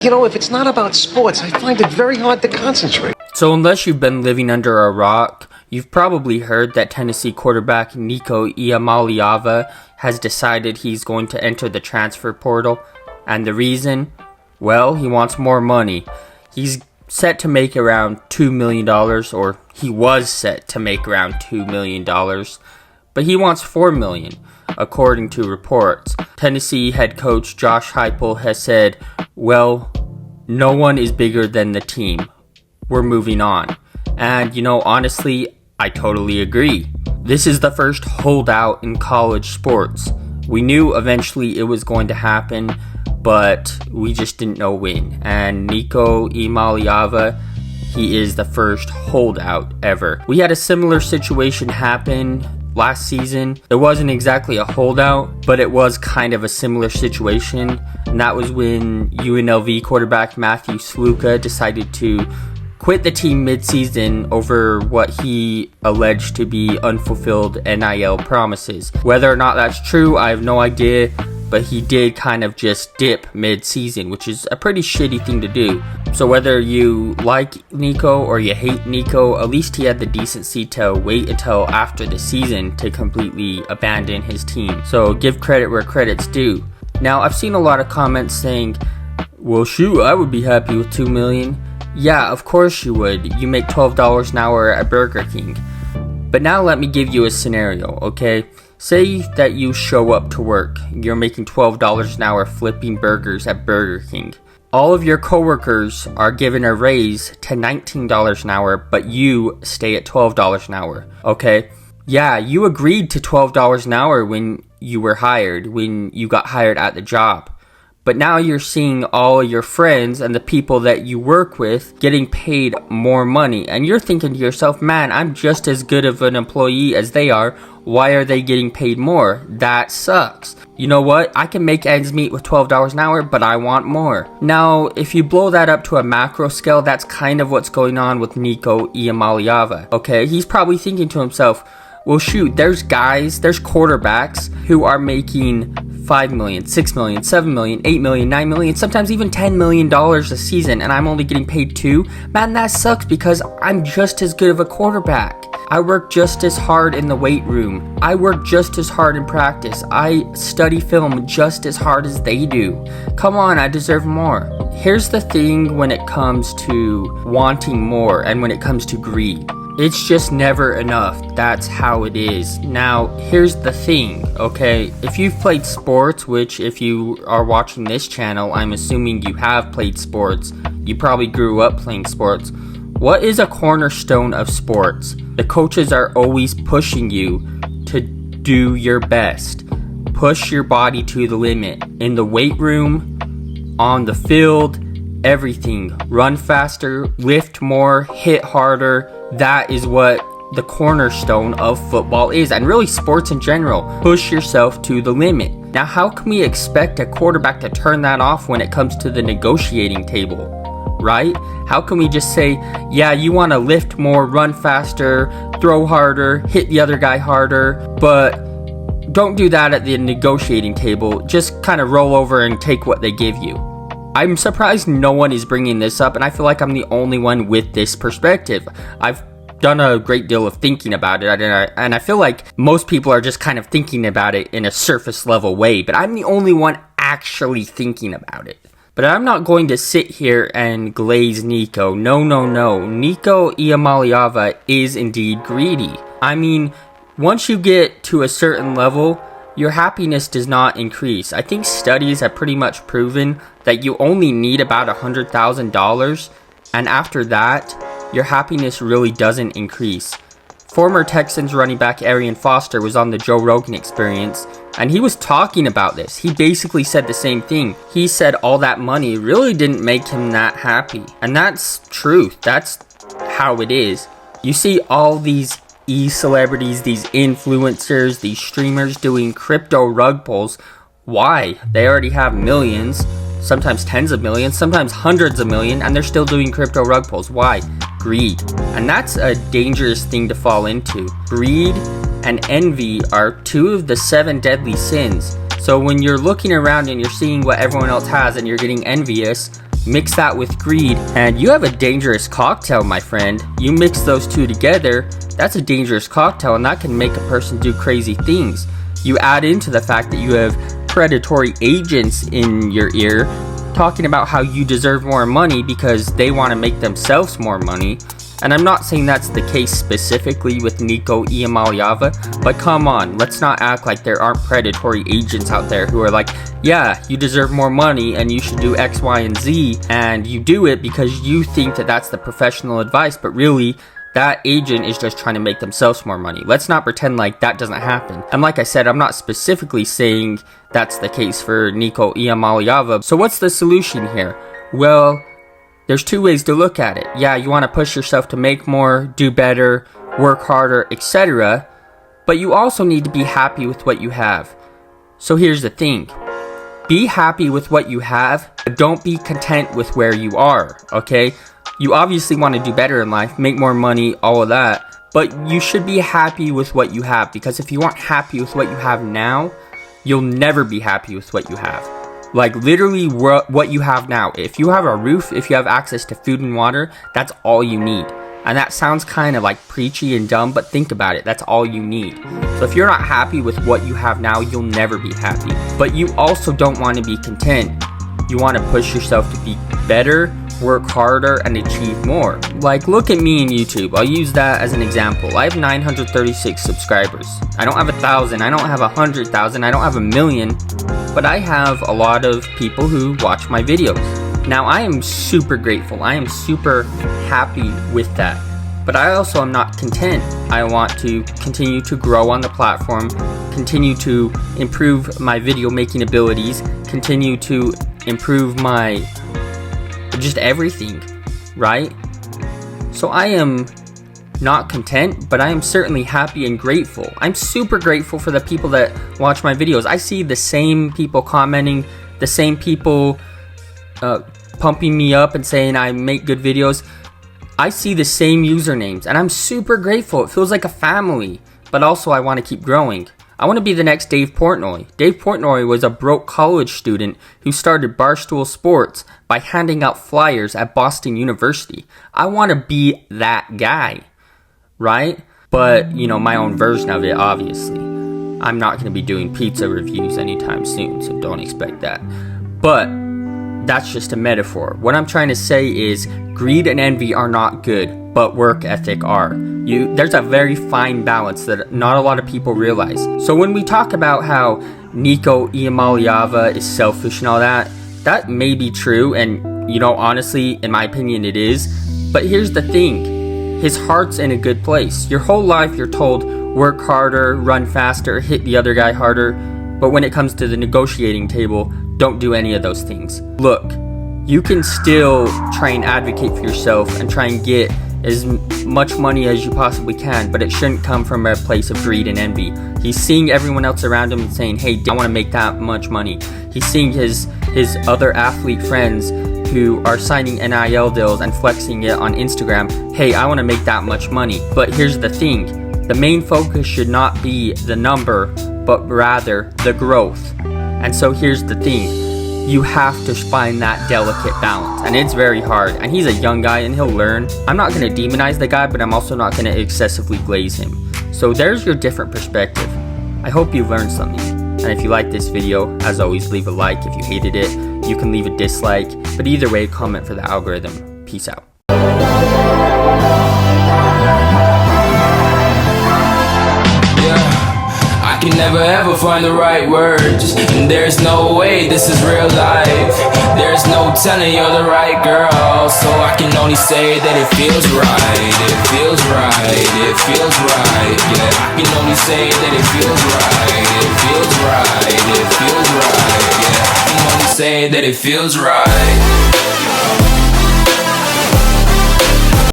You know, if it's not about sports, I find it very hard to concentrate. So unless you've been living under a rock, you've probably heard that Tennessee quarterback Nico Iamaleava has decided he's going to enter the transfer portal. And the reason? Well, he wants more money. He's set to make around $2 million, or he was set to make around $2 million. But he wants $4 million, according to reports. Tennessee head coach Josh Heupel has said, well, no one is bigger than the team. We're moving on. And, honestly, I totally agree. This is the first holdout in college sports. We knew eventually it was going to happen, but we just didn't know when. And Nico Iamaleava, he is the first holdout ever. We had a similar situation happen last season. It wasn't exactly a holdout, but it was kind of a similar situation. And that was when UNLV quarterback Matthew Sluka decided to quit the team mid-season over what he alleged to be unfulfilled NIL promises. Whether or not that's true, I have no idea, but he did kind of just dip mid-season, which is a pretty shitty thing to do. So whether you like Nico or you hate Nico, at least he had the decency to wait until after the season to completely abandon his team. So give credit where credit's due. Now, I've seen a lot of comments saying, well, shoot, I would be happy with $2 million. Yeah, of course you would. You make $12 an hour at Burger King. But now let me give you a scenario, okay? Say that you show up to work. You're making $12 an hour flipping burgers at Burger King. All of your coworkers are given a raise to $19 an hour, but you stay at $12 an hour, okay? Yeah, you agreed to $12 an hour when you were hired, when you got hired at the job. But now you're seeing all your friends and the people that you work with getting paid more money. And you're thinking to yourself, man, I'm just as good of an employee as they are. Why are they getting paid more? That sucks. You know what? I can make ends meet with $12 an hour, but I want more. Now, if you blow that up to a macro scale, that's kind of what's going on with Nico Iamaleava. Okay, he's probably thinking to himself, well, shoot, there's quarterbacks who are making $5 million, $6 million, $7 million, $8 million, $9 million, sometimes even $10 million a season, and I'm only getting paid $2. Man, that sucks because I'm just as good of a quarterback. I work just as hard in the weight room. I work just as hard in practice. I study film just as hard as they do. Come on, I deserve more. Here's the thing when it comes to wanting more and when it comes to greed. It's just never enough. That's how it is. Now, here's the thing, okay? If you've played sports, which if you are watching this channel, I'm assuming you have played sports. You probably grew up playing sports. What is a cornerstone of sports? The coaches are always pushing you to do your best. Push your body to the limit. In the weight room, on the field, everything. Run faster, lift more, hit harder. That is what the cornerstone of football is, and really sports in general. Push yourself to the limit. Now, how can we expect a quarterback to turn that off when it comes to the negotiating table, right? How can we just say, yeah, you want to lift more, run faster, throw harder, hit the other guy harder, but don't do that at the negotiating table. Just kind of roll over and take what they give you. I'm surprised no one is bringing this up, and I feel like I'm the only one with this perspective. I've done a great deal of thinking about it, and I feel like most people are just kind of thinking about it in a surface level way, but I'm the only one actually thinking about it. But I'm not going to sit here and glaze Nico. No. Nico Iamaleava is indeed greedy. I mean, once you get to a certain level, your happiness does not increase. I think studies have pretty much proven that you only need about $100,000, and after that, your happiness really doesn't increase. Former Texans running back Arian Foster was on the Joe Rogan Experience, and he was talking about this. He basically said the same thing. He said all that money really didn't make him that happy, and that's truth. That's how it is. You see all these celebrities, these influencers, these streamers doing crypto rug pulls. Why? They already have millions, sometimes tens of millions, sometimes hundreds of millions, and they're still doing crypto rug pulls. Why? Greed. And that's a dangerous thing to fall into. Greed and envy are two of the 7 deadly sins. So when you're looking around and you're seeing what everyone else has and you're getting envious, Mix that with greed, and you have a dangerous cocktail, my friend. You mix those two together, that's a dangerous cocktail, and that can make a person do crazy things. You add into the fact that you have predatory agents in your ear talking about how you deserve more money because they want to make themselves more money. And I'm not saying that's the case specifically with Nico Iamaleava, but come on, let's not act like there aren't predatory agents out there who are like, yeah, you deserve more money and you should do X, Y, and Z, and you do it because you think that that's the professional advice, but really, that agent is just trying to make themselves more money. Let's not pretend like that doesn't happen. And like I said, I'm not specifically saying that's the case for Nico Iamaleava. So what's the solution here? Well, there's two ways to look at it. Yeah, you want to push yourself to make more, do better, work harder, etc. But you also need to be happy with what you have. So here's the thing. Be happy with what you have, but don't be content with where you are, okay? You obviously want to do better in life, make more money, all of that. But you should be happy with what you have, because if you aren't happy with what you have now, you'll never be happy with what you have. Like literally what you have now. If you have a roof, if you have access to food and water, that's all you need. And that sounds kind of like preachy and dumb, but think about it, that's all you need. So if you're not happy with what you have now, you'll never be happy. But you also don't want to be content. You want to push yourself to be better, work harder, and achieve more. Like, look at me in YouTube. I'll use that as an example. I have 936 subscribers. I don't have 1,000, I don't have 100,000, I don't have 1,000,000, but I have a lot of people who watch my videos. Now, I am super grateful. I am super happy with that. But I also am not content. I want to continue to grow on the platform, continue to improve my video making abilities, continue to improve my just everything, right? So I am not content, but I am certainly happy and grateful. I'm super grateful for the people that watch my videos. I see the same people commenting, the same people pumping me up and saying I make good videos. I see the same usernames, and I'm super grateful. It feels like a family, but also I want to keep growing. I want to be the next Dave Portnoy. Dave Portnoy was a broke college student who started Barstool Sports by handing out flyers at Boston University. I want to be that guy, right? But, you know, my own version of it, obviously. I'm not going to be doing pizza reviews anytime soon, so don't expect that. But that's just a metaphor. What I'm trying to say is greed and envy are not good, but work ethic are. There's a very fine balance that not a lot of people realize. So when we talk about how Nico Iamaleava is selfish and all that, that may be true, and you know, honestly, in my opinion, it is. But here's the thing. His heart's in a good place. Your whole life you're told, work harder, run faster, hit the other guy harder. But when it comes to the negotiating table, don't do any of those things. Look, you can still try and advocate for yourself and try and get as much money as you possibly can, but it shouldn't come from a place of greed and envy. He's seeing everyone else around him and saying, hey, I want to make that much money. He's seeing his other athlete friends who are signing NIL deals and flexing it on Instagram. Hey, I want to make that much money. But here's the thing. The main focus should not be the number, but rather the growth. And so here's the thing. You have to find that delicate balance, and it's very hard, and he's a young guy and he'll learn. I'm not going to demonize the guy, but I'm also not going to excessively glaze him. So there's your different perspective. I hope you learned something, and if you liked this video, as always, leave a like. If you hated it, you can leave a dislike, but either way, comment for the algorithm. Peace out. I can never ever find the right words, and there's no way this is real life. There's no telling you're the right girl, so I can only say that it feels right. It feels right, it feels right, yeah. I can only say that it feels right. It feels right, it feels right, yeah. I can only say that it feels right.